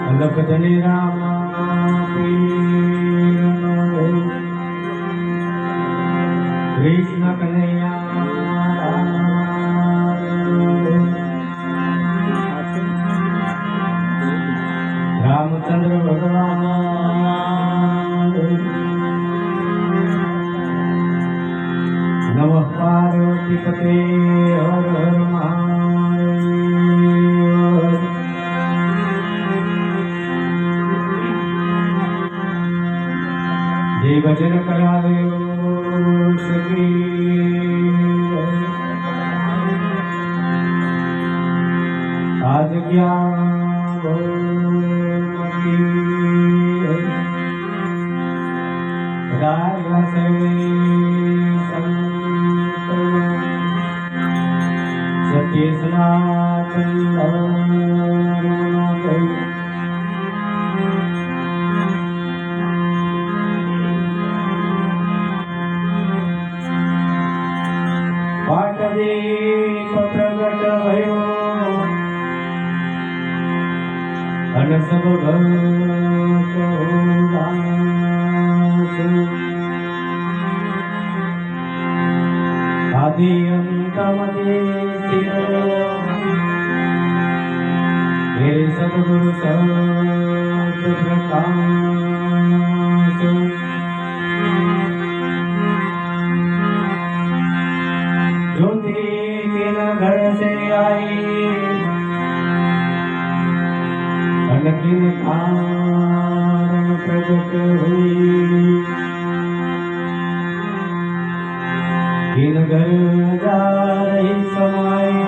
गणपति जने राम कृष्ण कन्हैया रामचंद्र भगवान नमः पार्वती पते हर हर महादेव। जय भजन करावे श्री आज क्या सत्य सनातन पाटदीप प्रगट भयो अन सब भक्त आदि अंतमदे मेरे सद्गुरु सत प्रकाश ज्योति के घर से आई अनकिन कारण प्रकट हुई किन घर जा रही समाई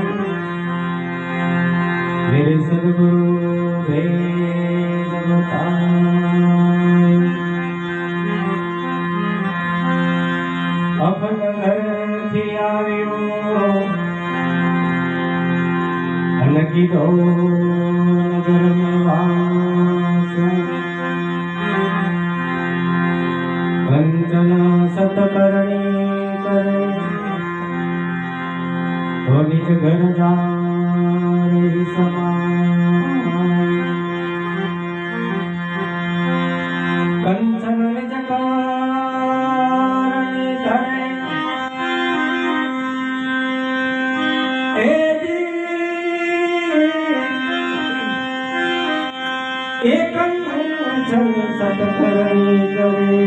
मेरे सद्गुरु वेद बताए अपन घर थी आयो अलगी दो नगर में वास कंचन सतकरणी करे तो निज घर जा रही समाई कंचन निज कारण करे एक कंचन सतकरणी करे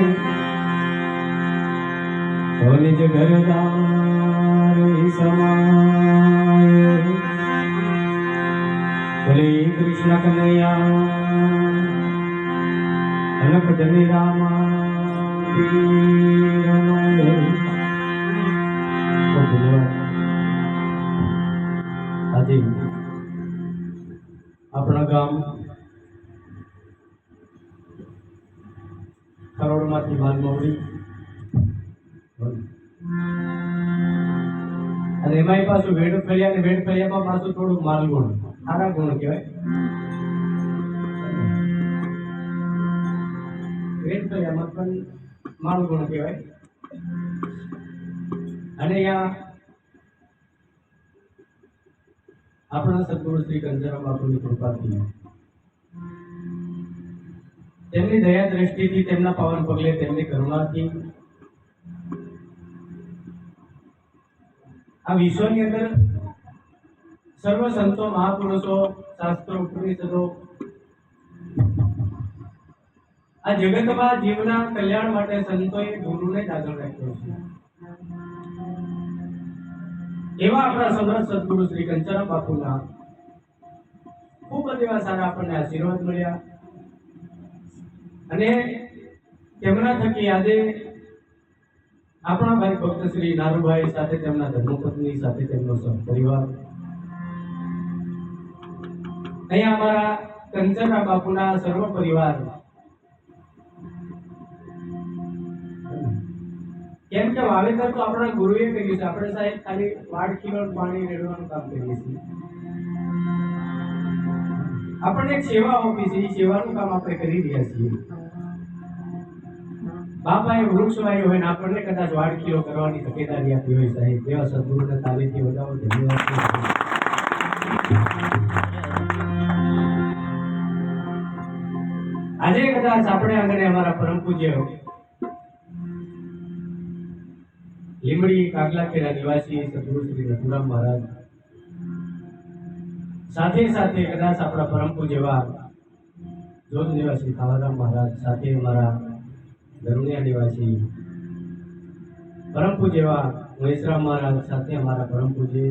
तो निज घर जा रही समाई बोले कृष्ण कन्हैया अलख धनी रामा આજે આપણા ગામ ખરોડમાંથી માલમવડી અને એમાંય પાછું વેડ ફળિયા ને વેડ ફળિયામાં પાછું થોડુંક માલગુણ સારા ગુણ કહેવાય વેડ ફળિયામાં પણ માલગુણ કહેવાય અને અહીંયા આપણા સદગુરુ શ્રી કંચરામ બાપુની કૃપાથી તેમની દયા દ્રષ્ટિથી તેમના પાવન પગલે તેમની કરુણાથી આ વિશ્વની અંદર સર્વ સંતો મહાપુરુષો શાસ્ત્રો ઉપનિષદો આ જગતમાં જીવના કલ્યાણ માટે સંતોએ ગુરુને જ આગળ રાખ્યો છે એવા આપણા સમર્થ સદગુરુ શ્રી કંચરામ બાપુના બધા એવા સારા આપણને આશીર્વાદ મળ્યા અને તેમના થકી આજે આપણા ભાઈ ભક્ત શ્રી નારુભાઈ સાથે તેમના ધર્મપત્ની સાથે તેમનો સહપરિવાર અહીંયા અમારા કંચનરા બાપુના સર્વ પરિવાર કેમ કે વાવેતર તો આપણા ગુરુએ કર્યું છે, આપણે સાહેબ ખાલી વાડ ખીલણ પાણી રેડવાનું કામ કરીએ છીએ. આપણને એક સેવા આપી છે, એ સેવાનું કામ આપણે કરી રહ્યા છીએ. બાપાએ વૃક્ષ વાવ્યો હોય ને આપણને કદાચ વાડ ખીલો કરવાની તકેદારી આપી હોય સાહેબ, એવા સદગુરુને તાલીમથી વધાવો. ધન્યવાદ. આજે કદાચ આપણે આંગણે અમારા પરમ પૂજ્ય લીમડી કાગલાખેડા નિવાસી સદગુરુ શ્રી રઘુરામ મહારાજ સાથે સાથે કદાચ આપણા પરમ પૂજ્ય એવા જોધ નિવાસી કાલારામ મહારાજ સાથે અમારા દરુણિયા નિવાસી પરમ પૂજ્ય એવા મહેશરામ મહારાજ સાથે અમારા પરમ પૂજ્ય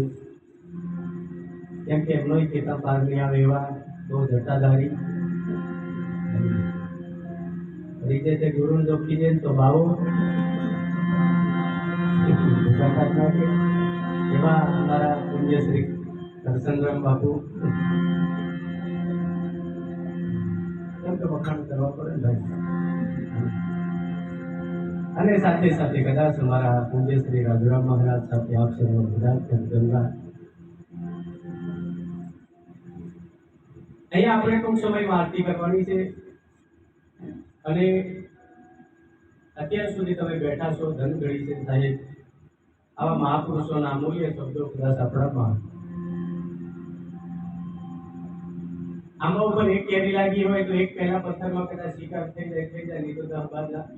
કેમ કે એમનો કેતા પાર નહીં આવે એવા બહુ જટાધારી રીતે તે ગુરુને જો કીધે તો બાવો એવા અમારા પૂજ્ય શ્રી દર્શનરામ બાપુ એમ તો વખાણ કરવા પડે ને ભાઈ. અને સાથે સાથે કદાચ અમારા પૂજ્ય શ્રી રાજુરામ મહારાજ સાથે આપ સર્વ બધા ગંગા અહીંયા આપણે ટૂંક સમયમાં આરતી કરવાની છે અને અત્યાર સુધી તમે બેઠા છો, ધન ઘડી છે સાહેબ. આવા મહાપુરુષોના અમૂલ્ય શબ્દો કદાચ આપણામાં આમાં ઉપર એક કેરી લાગી હોય તો એક પહેલા પથ્થરમાં કદાચ શિકાર થઈ જાય નહીં તો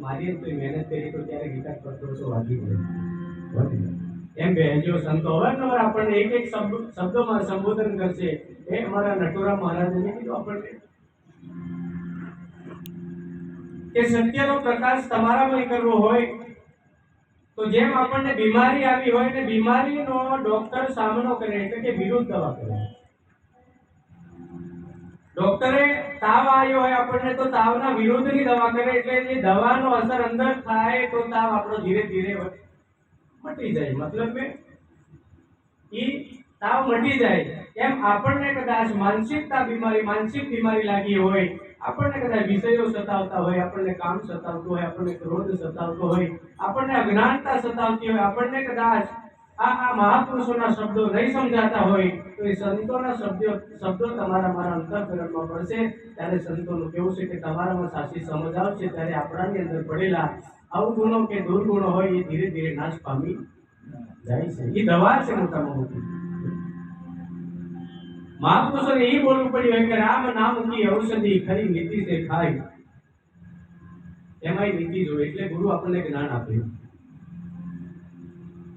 મારી તો મહેનત કરી તો ત્યારે ગીતા પથ્થરો તો વાગી જાય એમ બેહજો સંતો અવારનવાર આપણને એક એક શબ્દોમાં સંબોધન કરશે. એ અમારા નટુરામ મહારાજે કીધું આપણને કે સત્યનો પ્રકાશ તમારામાં કરવો હોય તો જેમ આપણને બીમારી આવી હોય ને બીમારીનો ડોક્ટર સામનો કરે એટલે કે વિરુદ્ધ દવા કરે. ડોક્ટરે તાવ આવ્યો હોય આપણને તો તાવના વિરુદ્ધની દવા કરે એટલે એ દવાનો અસર અંદર થાય તો તાવ આપણો ધીરે ધીરે મટી જાય. મતલબ કે એ તાવ મટી જાય. એમ આપણને કદાચ માનસિક બીમારી લાગી હોય, આપણને કદાચ વિષયો સતાવતા હોય, આપણને કામ સતાવતું હોય, આપણને ક્રોધ સતાવતો હોય, આપણને અજ્ઞાનતા સતાવતી હોય, આપણને કદાચ આ મહાપુરુષોના શબ્દો નહીં સમજાતા હોય તો એ સંતોના શબ્દો તમારા મારા અંતઃકરણમાં પડશે. ત્યારે સંતોનું કેવું છે કે તમારામાં સાચી સમજ આવશે ત્યારે આપણાની અંદર પડેલા અવગુણો કે દુર્ગુણો હોય એ ધીરે ધીરે નાશ પામી જાય છે. એ દવા છે મોટામાં મોટી. મહાપુરુષોને એ બોલવું પડ્યું હોય કે રામ નામ કી ઔષધિ ખરી નીતિ સે ખાય. એમાંય નીતિ જોવે એટલે ગુરુ આપણને જ્ઞાન આપે.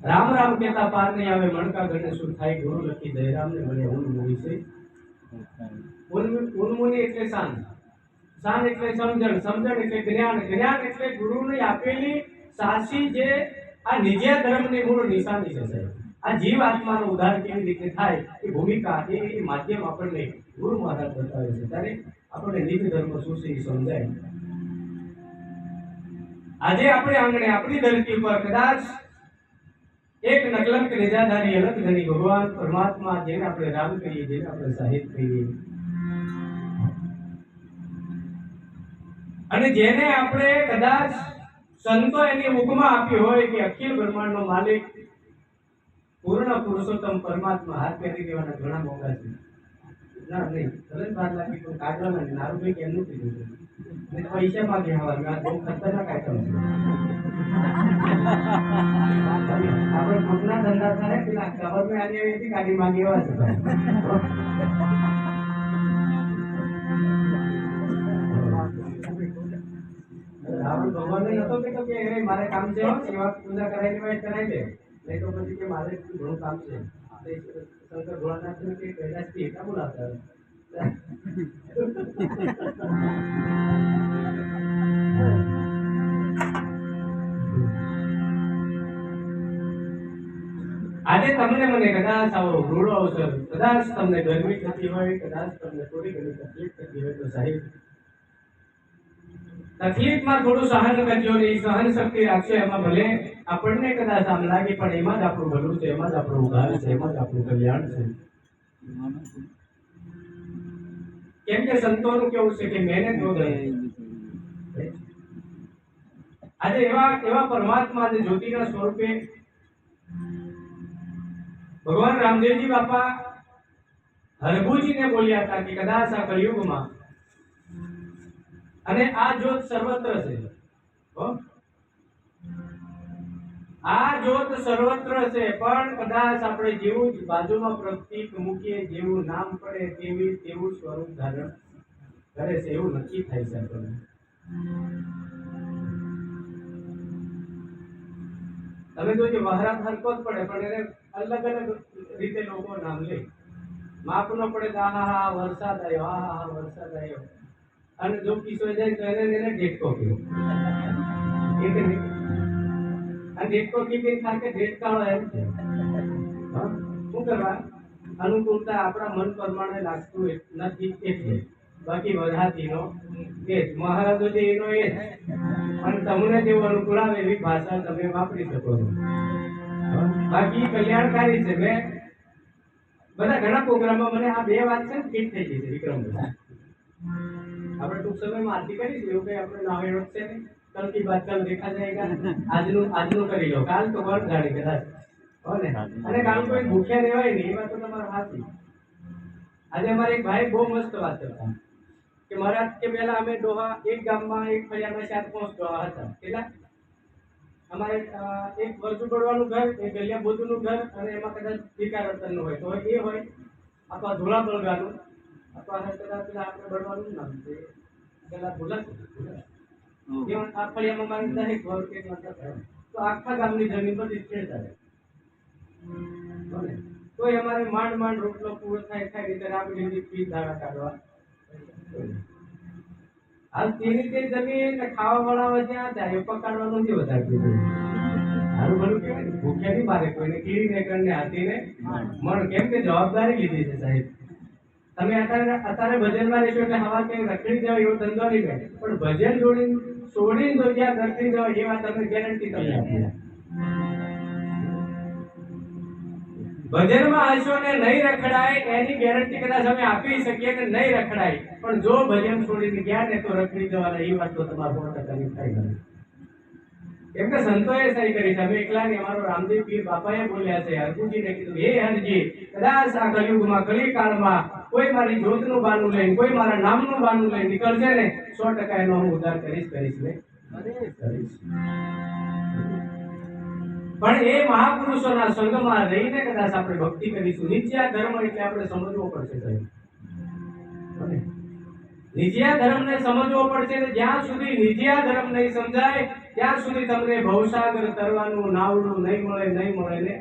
રામ રામ કહેતા પાર નહીં આવે મણકા ગણે શું થાય. ગુરુ લખી જયરામ ને મળે ઉન્મુનિ છે. ઉન્મુનિ એટલે શાન, શાન એટલે સમજણ, સમજણ એટલે જ્ઞાન, જ્ઞાન એટલે ગુરુની આપેલી સાચી જે આ નિજ્ય ધર્મની મૂળ નિશાની છે સાહેબ. આ જીવ આત્માનો ઉદ્ધાર કેવી રીતે થાય એ ભૂમિકા એ માધ્યમ આપણને ગુરુ મહારાજ બતાવે છે. ત્યારે આપણને નિજ ધર્મ શું છે એ સમજાય. આજે આપણે આંગણે આપણી ધરતી ઉપર કદાચ એક નકલંક નિજાધારી અલગ ધણી ભગવાન પરમાત્મા જેને આપણે રામ કહીએ, જેને આપણે સાહિબ કહીએ અને જેને આપણે કદાચ સંતો એની ઉપમા આપી હોય કે અખિલ બ્રહ્માંડનો માલિક પૂર્ણ પુરુષોત્તમ પરમાત્મા હાથ પહેરી દેવાના ઘણા મોકા છે. ના નહીં ભલે 12 લાખ પણ કાઢવાના નારુભાઈ કેમનું કીધું છે પૈસા માંગે હવા બહુ ખતરનાક આઈટમ છે. આપણે ખોટના ધંધા થાય પેલા ખબરમાં આજે એવી ગાડી માંગી એવા છે. રાવણ ભગવાનને નતો કહેતો કે મારે કામ છે સેવા પૂજા કરાવી દે, નહીં તો પછી કે મારે ઘણું કામ છે. શંકર ભોળાનાથ કે કૈલાસથી એટલા બોલાવતા આજે તમને મને કદાચ આવો રૂડો અવસર, કદાચ તમને ગરમી થતી હોય, કદાચ તમને થોડી ઘણી તકલીફ થતી હોય, તો સાહેબ તકલીફમાં થોડું સહન કરજો ને, સહન શક્તિ રાખશો. એમાં ભલે આપણને કદાચ આમ લાગે, પણ એમાં જ આપણું ભલું છે, એમાં જ આપણું ઉદ્ધાર છે, એમાં જ આપણું કલ્યાણ છે. કેમ કે સંતોનું કેવું છે કે મહેનત વગર. આજે એવા પરમાત્મા જે જ્યોતિના સ્વરૂપે ભગવાન રામદેવજી બાપા હરભુજીને બોલ્યા હતા કે કદાચ આ કળિયુગમાં, અને આ જ્યોત સર્વત્ર છે, આ જ્યોત સર્વત્ર છે, પણ કદાચ આપણે જેવું જ બાજુમાં પ્રતીક મૂકીએ, જેવું નામ પડે તેવું સ્વરૂપ ધારણ કરે છે, એવું નક્કી થાય છે આપણને. તમે જોજો વહરાત હરકો જ પડે, પણ એને અલગ અલગ રીતે લોકો નામ લે. માપ ન પડે તો આહા વરસાદ આવ્યો, આહા વરસાદ આવ્યો, અને જો કિશોર જાય તો એને ઢેટકો કહ્યો. અને ઢેટકો કીધી સાથે ઢેટકાળો એમ છે. શું કરવા? અનુકૂળતા આપણા મન પ્રમાણે લાગતું નથી એટલે. બાકી વરહાતીનો એ જ મહારાજો જે એનો એ જ. અને તમને જેવું અનુકૂળ આવે એવી ભાષા તમે વાપરી શકો છો. બાકી કલ્યાણકારી છે. મેં બધા ઘણા પ્રોગ્રામમાં મને આ બે વાત છે ને ફિટ થઈ ગઈ છે વિક્રમભાઈ. આપણે ટૂંક સમયમાં આરતી કરીશું, એવું કઈ આપણે નાવેણો છે ને, કલ કી બાત કલ દેખા જાયેગા. આજનું કરી લો, કાલ તો કોણ જાણે કદાચ. અને કાલ કોઈ ભૂખ્યા રહેવાય નહીં, એ વાત તો તમારે સાચી. આજે અમારે એક ભાઈ બહુ મસ્ત વાત કરતા કે મહારાજ કે પહેલા અમે ડોહા એક ગામમાં એક ફળિયામાં 4-5 ડોહા હતા. કેટલા? અમારે એક વરસુડવાનું ઘર, એક ગલિયા બોધુનું ઘર, અને એમાં કદાચ વિકારતનનું હોય તો એ હોય, અથવા ધોળા બળગાનું, અથવા કદાચ આપણે બળવાનું નામ છે પેલા ભૂલા આ ફળિયામાં મારે દરેક ઘર કેટલા હતા, તો આખા ગામની જમીન બધી ખેડ ચાલે. તો અમારે માંડ રોટલો પૂરો થાય રીતે આપણી ફી દાડા કાઢવા. હાલ તેની તે જમીન ખાવા વાળા જ્યાં જાય પકડવાનું નથી વધારે કીધું. સારું ભલું કહેવાય, ભૂખ્યા નહીં મારે કોઈને, કીડીને કરીને હાથીને મણ. કેમ કે જવાબદારી લીધી છે સાહેબ. તમે અત્યારે ભજનમાં રહેશો એટલે હવા ક્યાંય રખડી જાવ એવો ધંધો નહીં થાય, પણ ભજન છોડીને જો જ્યાં રખડી જાવ એ વાત તમને ગેરંટી કરી આપી. ભજનમાં હશો ને નહીં રખડાય એની ગેરંટી કદાચ અમે આપી શકીએ કે નહીં રખડાય, પણ જો ભજન છોડીને ગયા ને તો રખડી જવાના, એ વાત તો તમારે 100% થાય નહીં. કેમ કે સંતોએ સહી કરી છે, અમે એકલા નહીં. અમારો રામદેવ પીર બાપાએ બોલ્યા છે, હરકુજીને કીધું, હે હરજી, કદાચ આ કલિયુગમાં કલિકાળમાં કોઈ મારી જ્યોતનું બાનું લઈને, કોઈ મારા નામનું બાનું લઈને નીકળશે ને, 100% એનો હું ઉદ્ધાર કરીશ ને કરીશ. પણ એ મહાપુરુષોના સંગમાં રહીને કદાચ આપણે ભક્તિ કરીશું. નિત્યા ધર્મ એટલે આપણે સમજવો પડશે સાહેબ. નિત્યા ધર્મને સમજવો પડશે, ને જ્યાં સુધી નિત્યા ધર્મ નહીં સમજાય ત્યાં સુધી તમને ભવસાગર તરવાનું નાવડું નહીં મળે ને નહીં મળે.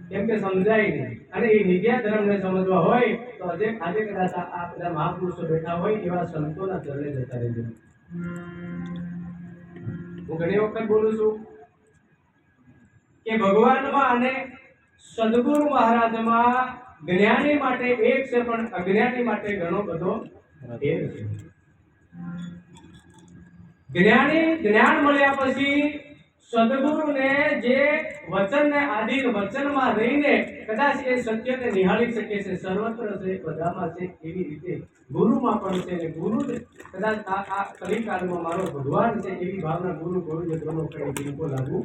કેમ કે સમજાય નહીં. અને એ નિત્યા ધર્મને સમજવા હોય તો આજે કદાચ આ બધા મહાપુરુષો બેઠા હોય એવા સંતોના ચરણે જતા રહેજો. હું ઘણી વખત બોલું છું કે ભગવાનમાં અને સદગુરુ મહારાજમાં જ્ઞાની માટે એક છે, પણ અજ્ઞાની માટે ઘણો બધો ફેર છે. જ્ઞાન મળ્યા પછી સદગુરુને જે વચનને આધીન વચનમાં રહીને કદાચ એ સત્યને નિહાળી શકે છે. સર્વત્ર છે, બધામાં છે, એવી રીતે ગુરુમાં પણ છે. ને ગુરુ કદાચ આ કલિકાળમાં મારો ભગવાન છે એવી ભાવના ગુરુ ગોવિંદ દોનો કરે બિલકુલ લાગુ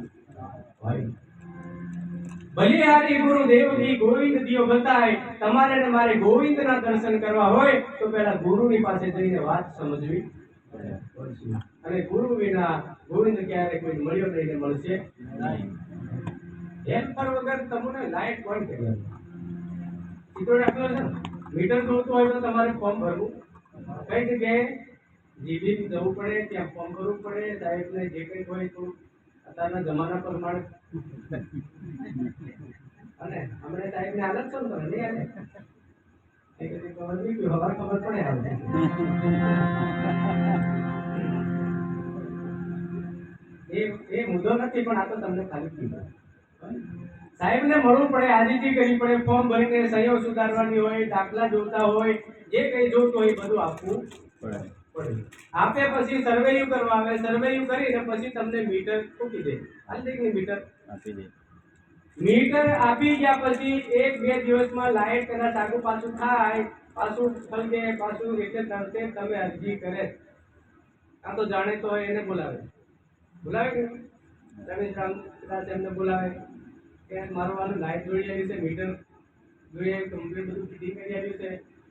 હોય. બલિહારી ગુરુદેવ જી ગોવિંદ દિયો બતાય. તમારે ને મારે ગોવિંદના દર્શન કરવા હોય તો પહેલા ગુરુની પાસે જઈને વાત સમજવી પડશે. અને ગુરુ વિના ગોવિંદ ક્યારે કોઈ મળ્યો નહીં, મળશે નહીં. હેલ્પર વગર તમને લાઈટ બંધ કરી સીધો રાખલો છે. મીટર જોતું હોય તો તમારે ફોર્મ ભરવું. કઈ જગ્યાએ જીબી જવું પડે, ત્યાં ફોર્મ ભરવું પડે. સાહેબને જે કંઈ હોય તો અત્યારના જમાના પ્રમાણે. અને હમણાં સાહેબને હાલત છો ને તમે નહીં હાલે ખબર નહીં, ખબર પડે હાલ. એ મુદ્દો નથી, પણ આ તો તમને ખાલી કીધું. સાહેબને મળવું પડે, આજીજી કરવી પડે, ફોર્મ ભરીને સહીઓ સુધારવાની હોય, દાખલા જોતા હોય, જે કંઈ જોતું હોય એ બધું આપવું પડે. આપે પછી સર્વેયુ કરવા આવે, સર્વેયુ કરીને પછી તમને મીટર ફૂટી દે. હાલ દે કે મીટર આપી દે. મીટર આપી ગયા પછી 1-2 દિવસમાં લાઈટ કદાચ આગુ પાછું થાય, પાછું ફલકે, પાછું એટલે તરતે તમે અરજી કરે. આ તો જાણે તો હોય એને બોલાવે કે રમેશ રામ કદાચ એમને બોલાવે કે મારું વાળું લાઈટ જોઈ આવી છે, મીટર જોઈ આવી, કમ્પ્લીટ બધું ફિટિંગ કરી આવ્યું છે,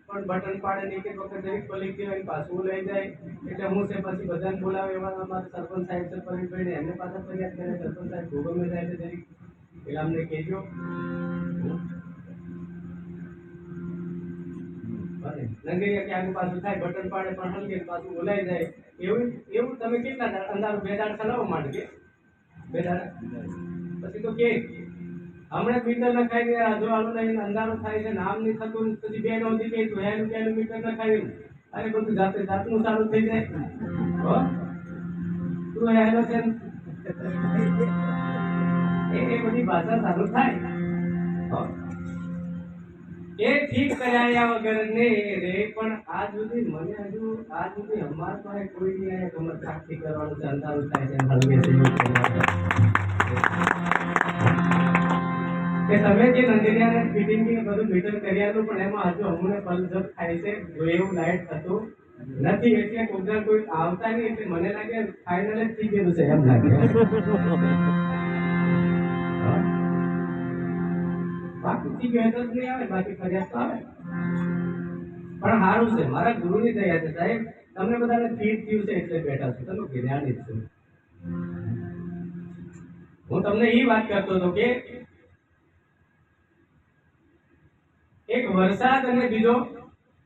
પણ બટન પાડે નહીં કે વખત જરીક પલી ગયો પાછું લઈ જાય. એટલે હું છે પછી બધાને બોલાવે એવા અમારા સરપંચ સાહેબ છે પરવીનભાઈ, એમને પાછા ફરિયાદ કરે. સરપંચ સાહેબ ભોગવમે જાય છે જરીક પેલા અમને કહેજો. નંગરિયા કે આગળ પાછું થાય, બટન પાડે પણ હલકે પાછું બોલાઈ જાય. એવું તમે કેટલા અંધારું 2 દાડ ચલાવો માંડ કે 2 દાડ પછી તો કે હમણાં મીટર નખાઈને હજુ આલું નહીં, અંધારું થાય છે, નામ નહીં થતું, પછી 2 નોંધી કે 2 રૂપિયાનું મીટર નખાવ્યું, અરે બધું જાતનું સારું થઈ જાય. હો તું હેલો છે એ બધી ભાષા સારું થાય. એ ઠીક કરાયા વગર ને રે, પણ આજ સુધી મને આજ સુધી અમાર પાસે કોઈ નહીં આયા કમર સાક્ષી કરવાનું છે, અંધારું થાય છે, હલવે છે કે તમે જે નંદિયાને ફિટિંગ કે બધું મીટર કર્યાનું, પણ એમાં હજુ અમને પલઝપ થાય છે, જો એવું લાઈટ થતું નથી. એટલે કોઈના કોઈ આવતા નહીં, એટલે મને લાગે ફાઇનલ જ થઈ ગયું છે એમ લાગે. બાકી ગયો તો નહીં આવે, બાકી ફરિયાદ તો આવે. પણ સારું છે, મારા ગુરુની દયા છે સાહેબ, તમને બધાને ફીટ થયું છે એટલે બેઠા છો, તમે જ્ઞાની છો. હું તમને એ વાત કરતો હતો કે એક વરસાદ અને બીજો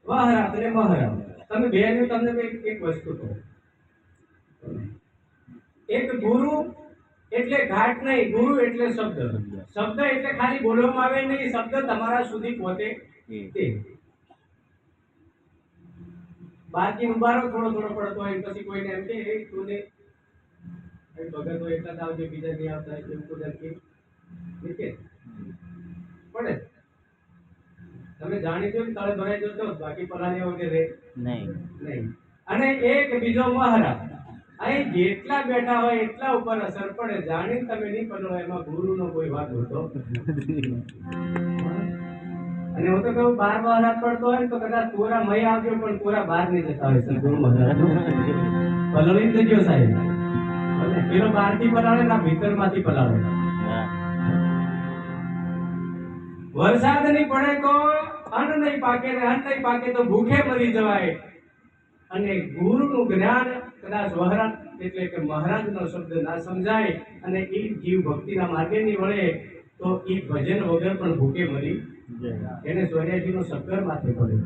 વહરાત અને મહરાત, તમે બે નું તમને એક વસ્તુ કહું. એક ગુરુ એટલે ઘાટ નહીં, ગુરુ એટલે શબ્દ. શબ્દ એટલે ખાલી બોલવામાં આવે નહીં, શબ્દ તમારા સુધી પહોંચે તે. બાકી ઉભારો થોડો પડતો હોય, પછી કોઈને એમ કે તું ને ભગત હોય એટલા જ આવજે, બીજા નહીં આવતા, એવું તો પડે. તમે જાણી દો તળે ભરાઈ જતો, બાકી પલાળ્યા વગર નહીં. અને એક બીજો મહારાજ, અહીં જેટલા બેઠા હોય એટલા ઉપર અસર પડે. જાણીને તમે નહીં પલળો, એમાં ગુરુનો કોઈ વાંક હોતો. અને હું તો કહું 12 મહારાજ પડતો હોય તો કદાચ પૂરા મય આવજો, પણ પૂરા 12 નહીં જતા હોય છે ગુરુ મહારાજ. પલળી જ ગયો સાહેબ, પેલો 12 થી પલાળે ના ભીતર માંથી પલાળે. વરસાદ નહીં પડે તો અન્ન નહીં પાકે, ને અન્ન નહીં પાકે તો ભૂખે મરી જવાય. અને ગુરુનું જ્ઞાન કદાચ વહરાત એટલે કે મહારાજનો શબ્દ ના સમજાય અને એ જીવ ભક્તિના માર્ગે ની વળે તો એ ભજન વગર પણ ભૂખે મરી એને સોર્યાજીનો શક્કર માથે પડે.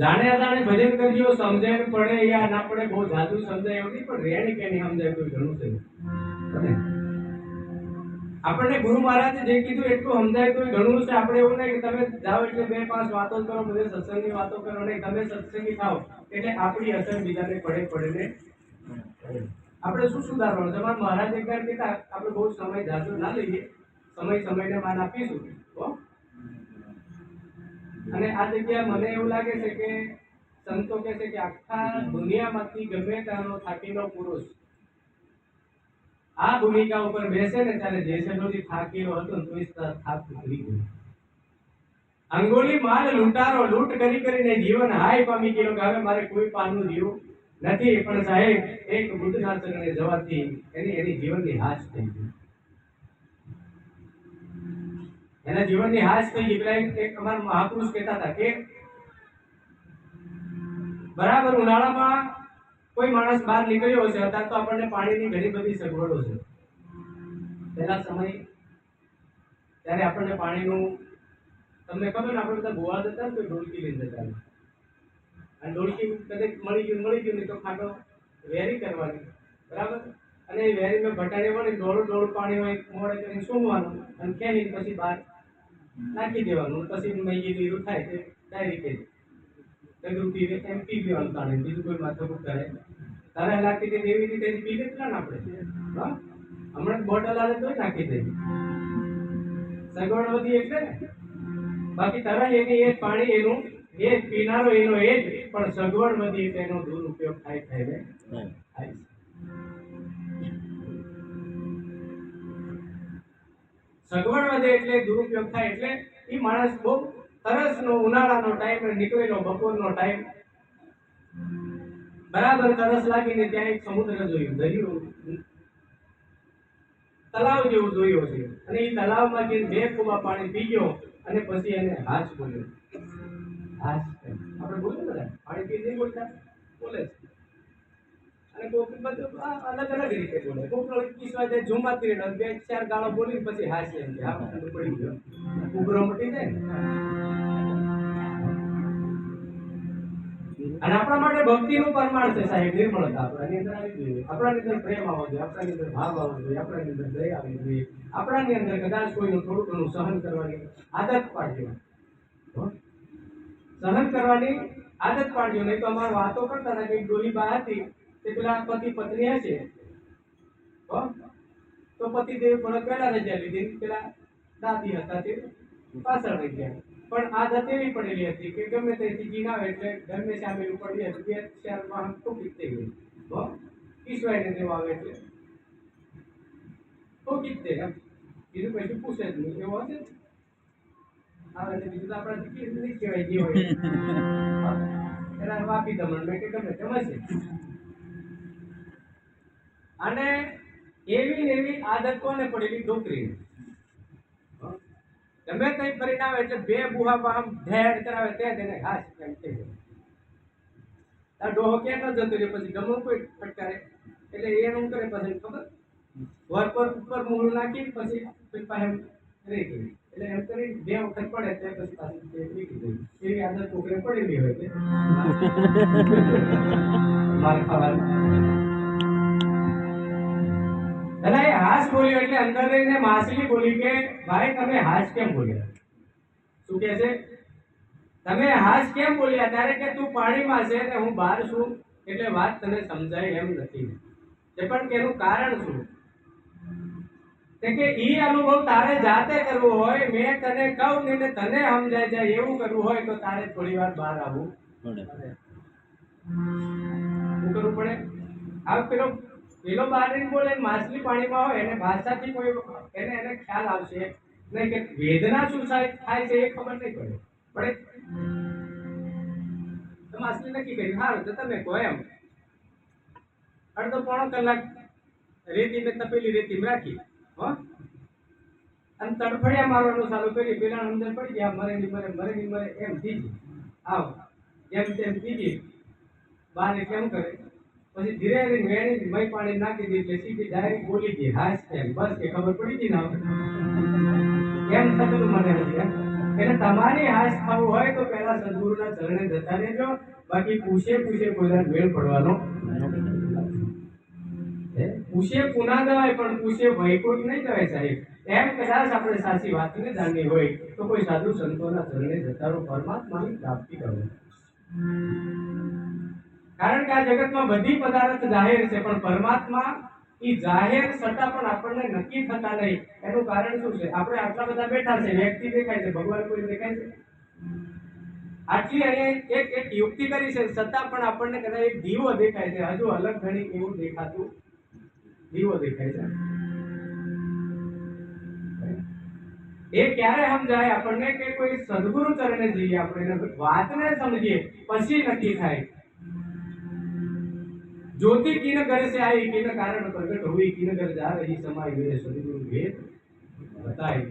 જાણે અજાણે ભજન કરજો, સમજાય પડે યા ના પડે, બહુ જાદુ સમજાય એવું નહીં, પણ રેણી કે નહીં સમજાય કોઈ ઘણું છે. આપણને ગુરુ મહારાજે જે કીધું એટલું સમજાય તો ઘણું છે. આપણે એવું નહીં કે તમે જાઓ એટલે 2-5 વાતો કરો, બધે સત્સંગની વાતો કરો, નહીં તમે સત્સંગી થાવ એટલે આપણી અસર બીજાને પડે ને. આપણે શું સુધારવાનું? તમારા મહારાજ એકવાર કહેતા, આપણે બહુ સમય જાજો ના લઈએ, સમયને માન આપીશું. અને આ જગ્યા મને એવું લાગે છે કે સંતો કહે છે કે આખા દુનિયામાંથી ગમે ત્યાંનો થાકેલો પુરુષ આ ભૂમિકા ઉપર બેસે ને ત્યારે જેસેલોથી થાકેલો હતો તો એ થાક ઉતરી ગયો. અંગોલી માલ લૂંટારો લૂંટ કરીને જીવન હાય પામી ગયો કે હવે મારે કોઈ પાનું જીવું નથી. પણ સાહેબ એક બુદ્ધના ચરણે જવાથી એની જીવનની હાશ થઈ ગઈ. એના જીવનની હાશ થઈ ગઈ. પેલા એક અમારા મહાપુરુષ કહેતા હતા કે બરાબર ઉનાળામાં કોઈ માણસ બહાર નીકળ્યો હશે, અત્યારે તો આપણને પાણીની ઘણી બધી સગવડો છે. પહેલા સમય ત્યારે આપણને પાણીનું તમને ખબર ને, આપણે બધા ગોવા જતા ને તો ઢોલકી લઈને જતા, અને ઢોલકી કદાચ મળી ગયું નહીં તો ખાટો વેરી કરવાની, બરાબર. અને એ વેરીમાં ભટાડે વળી ડોળું પાણી હોય મોડે કરીને સૂંઘવાનું અને ખેલી પછી બહાર નાખી દેવાનું. પછી મૈગી નીરું થાય તે ડાયરેક્ટ એમ પી લેવાનું પાણી, બીજું કોઈ માથું કરે તરસ લાગતી હતી એવી રીતે પી લેતા ને આપણે. હા, હમણાં બોટલ આવે તોય નાખી દે. સગવડ વધી એટલે ને. બાકી તરસ એની એ જ, પાણી એનું એ જ, પીનારો એનો એ જ, પણ સગવડ વધી એટલે એનો દુરુપયોગ થાય ને થાય. સગવડ વધે એટલે દુરુપયોગ થાય. એટલે એ માણસ બહુ તરસનો ઉનાળાનો ટાઈમ નીકળેલો, બપોરનો ટાઈમ, બરાબર તરસ લાગીને ત્યાં એક સમુદ્ર જોયું, દરિયો, તલાવ જેવું જોયું છે. અને એ તલાવમાં જે બે કુબા પાણી પી ગયો અને પછી એને હાશ બોલ્યો. હાશ આપણે બોલીએ બધા પાણી પી નહીં બોલતા, બોલે છે. અને કોક બધું અલગ અલગ રીતે બોલે. કોક કિસ્સા છે ઝુમા પીરિયડ બે ચાર ગાળો બોલીને પછી હાશે એમ કે હા પડી ગયો, ઉભરો મટી જાય ને. અને આપણા માટે ભક્તિનું પ્રમાણ છે સાહેબ નિર્મળતા. આપણાની અંદર આવી જોઈએ, આપણાની અંદર પ્રેમ આવવો જોઈએ, આપણાની અંદર ભાવ આવવો જોઈએ, આપણાની અંદર દયા આવવી જોઈએ, આપણાની અંદર કદાચ કોઈનું થોડું ઘણું સહન કરવાની આદત પાડજો. સહન કરવાની આદત પાડજો. નહીં તો અમારે વાતો કરતા હતા કે ડોલી બા હતી તે પેલા પતિ પત્ની હશે તો પતિ દેવ થોડા પહેલા રજા લીધી, પેલા દાદી હતા તે પાછળ રહી ગયા. પણ આદત એવી પડેલી હતી કે ગમે તે સીજી ના આવે એટલે ગમે સામે પડી હતી, બે ચાર માં ટોકી થઈ ગઈ. ઈશ્વરને દેવા આવે એટલે ટોકી જ દે એમ, બીજું કશું પૂછે જ નહીં. એવો હશે આવે તો બીજું તો આપણાથી નહીં કહેવાય જે હોય એના વાપી દમણ મેં કે ગમે તેમ હશે. અને એવી ને એવી આદત કોને પડેલી? છોકરીને. ગમે કઈ પરિણામ એટલે બે બુહા આમ ઢેડ કરાવે તે તેને હાશ કેમ થઈ જાય. આ ડોહો ક્યાં ન જતો રહ્યો, પછી ગમો કોઈ ફટકારે એટલે એનું કરે પછી ખબર વર પર ઉપર મૂળું નાખી પછી પાસે રહી ગઈ. એટલે એમ કરી બે વખત પડે તે પછી પાછી નીકળી ગઈ. એવી આદત છોકરે પડેલી હોય છે મારે ખાવાની. એટલે એ હાશ બોલ્યો એટલે અંદર રહીને માછલી બોલી કે ભાઈ તમે હાશ કેમ બોલ્યા? શું કે છે? તમે હાશ કેમ બોલ્યા? ત્યારે કે તું પાણીમાં છે ને હું બહાર છું એટલે વાત તને સમજાય એમ નથી. એ પણ તેનું કારણ શું? કે ઈ અનુભવ તારે જાતે કરવો હોય, મેં તને કહું ને તને સમજાય જાય એવું કરવું હોય તો તારે થોડી વાર બહાર આવવું પડે. શું કરવું પડે? આ પેલો બહાર નહીં બોલે, માછલી પાણીમાં હોય એને ભાષાથી કોઈ એને ખ્યાલ આવશે નહીં કે વેદના શું થાય છે એ ખબર નહીં પડે. તો માછલી નક્કી કરી સારું તો તમે કહો એમ. અડધો પોણો કલાક રેતી મેં તપેલી રેતી રાખી અને તડફડિયા મારવાનું ચાલુ કરી. પેલા અંદર પડી ગયા મરે ની મરે એમ દીધી આવ જેમ તેમ દીધી બાર કેમ કરે પછી ધીરે ધીરે વેણી મય પાણી નાખી દીધી એટલે સીધી ડાયરેક્ટ બોલી ગઈ હાશ કેમ. બસ કે ખબર પડી ગઈ ના એમ થતું મને હજી. એટલે તમારી હાશ થવું હોય તો પહેલા સદગુરુના ચરણે જતા રહેજો. બાકી પૂછે કોઈ મેળ પડવાનો પૂછે પુના જવાય પણ પૂછે વૈકુંઠ નહીં જવાય સાહેબ. એમ કદાચ આપણે સાચી વાતને જાણવી હોય તો કોઈ સાધુ સંતોના ચરણે જતારો પરમાત્માની પ્રાપ્તિ કરો. કારણ કે આ જગતમાં બધી પદાર્થ જાહેર છે પણ પરમાત્મા એ જાહેર છતાં પણ આપણને નક્કી થતા નહીં. એનું કારણ શું છે? આપણે આટલા બધા બેઠા છે, વ્યક્તિ દેખાય છે, ભગવાન કોઈ દેખાય છે? આટલી અહીંયા એક યુક્તિ કરી છે છતાં પણ આપણને કદાચ એક દીવો દેખાય છે, હજુ અલગ ઘણી એવું દેખાતું દીવો દેખાય છે. એ ક્યારે સમજાય આપણને કે કોઈ સદગુરુ ચરણે જઈએ, આપણે વાતને સમજીએ પછી નક્કી થાય. ज्योति किन घर से आई किन कारण प्रकट हुई किन घर जा रही समाई मेरे सदगुरु भेद बताई.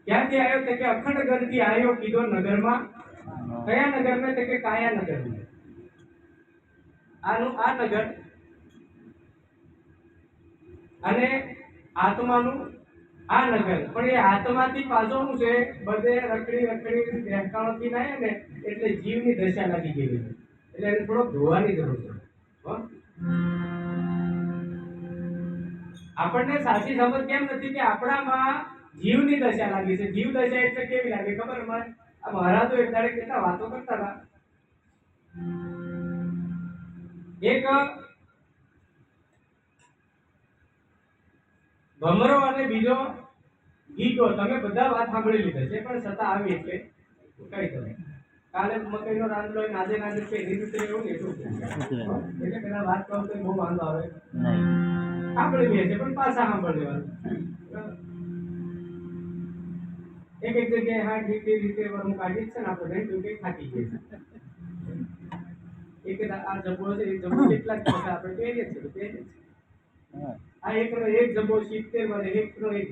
ક્યાંથી આવ્યો તો કે અખંડ ઘર થી આવ્યો કીધો નગરમાં. કયા નગર में તો કે કાયા નગર में. આનું આ નગર અને આત્માનું આ નગર. પણ એ આત્માથી પાછળનું છે બધે રખડી બેકાળથી ના ને એટલે જીવની દશા લાગી ગઈ છે. એટલે એને થોડો ધોવાની જરૂર છે. આપણને સાચી સમજ કેમ નથી કે આપણામાં જીવની દશા લાગી છે. જીવ દશા એટલે કેવી લાગે ખબર? આ મહારાજો એક દાડે કેટલા વાતો કરતા હતા એક ભમરો અને બીજો ગીગો, તમે બધા વાત સાંભળી લીધા છે, પણ છતાં આવી એટલે કઈ તમે કાલે મકઈનો રાંધલો હોય, નાજે નાજે છે એની રીતે એવું ને એટલું એટલે પેલા વાત કહું તો બહુ વાંધો આવે સાંભળી લે છે, પણ પાછા સાંભળી લેવાનું. એક એક જગ્યાએ હા રીતે હું કાઢી જ છે ને આપણે કઈ થાકી ગઈ એક આ જબો છે, એ જબો કેટલાક પૈસા આપણે પહેરીએ છીએ આ એક જબો 70 માં એકનો એક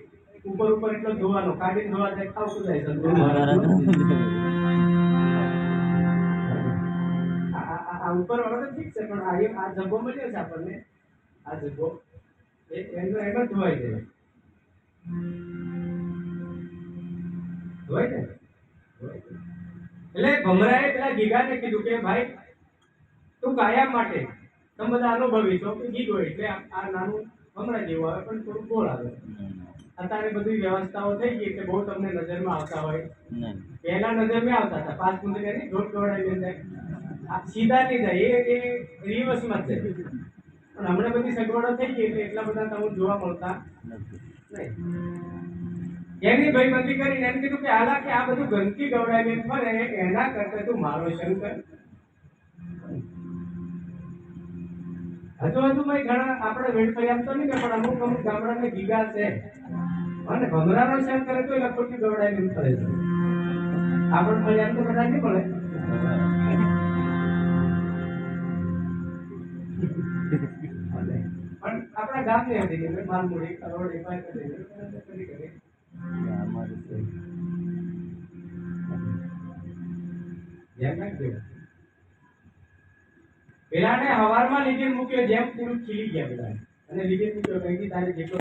ઉપર એટલો ધોવાનો કાઢીને ધોવા જાય ખાવતું જાય છે. આ ઉપર વાળો તો ઠીક છે, પણ આ જબો મળ્યો છે આપણને, આ જબો એનો ધોવાઈ જાય ધોવાય ને. એટલે ભમરાએ પેલા ગીગાને કીધું કે ભાઈ તું કાયમ માટે તમે બધા અનુભવી છો કે ગીગો એટલે આ નાનું ભમરા જેવું આવે પણ થોડું ગોળ આવે. અત્યારે બધી વ્યવસ્થાઓ થઈ ગઈ એટલે બહુ તમને નજરમાં આવતા હોય, પહેલા નજરમાં આવતા હતા 5 ગુંજ કરી દોઢ દોડાઈ જાય સીધા નહીં જાય એ રિવર્સમાં જ જાય. પણ હમણાં બધી સગવડો થઈ ગઈ એટલે એટલા બધા તમને જોવા મળતા નહીં. એની ભાઈબંધી કરીને એમ કીધું કે હાલા કે આ બધું ગંદકી ગવડાવીને ફરે એના કરતા તું મારો શંકર. હજુ ઘણા આપણે વેડફરિયામ તો નહીં પણ અમુક ગામડાને ગીગા છે અને ભમરાનો શેર કરે તો લખોટી ગવડાવીને ફરે છે. આપણે ફરિયામ તો બધા નહીં મળે. પણ આપણા ગામની હતી કે માલમૂડી કરોડ એપાય કરી પેલાને હવારમાં લીધે મૂક્યો જેમ પૂરું ખીલી ગયા પેલા અને લીધે મૂક્યો કઈ તારે જેટલો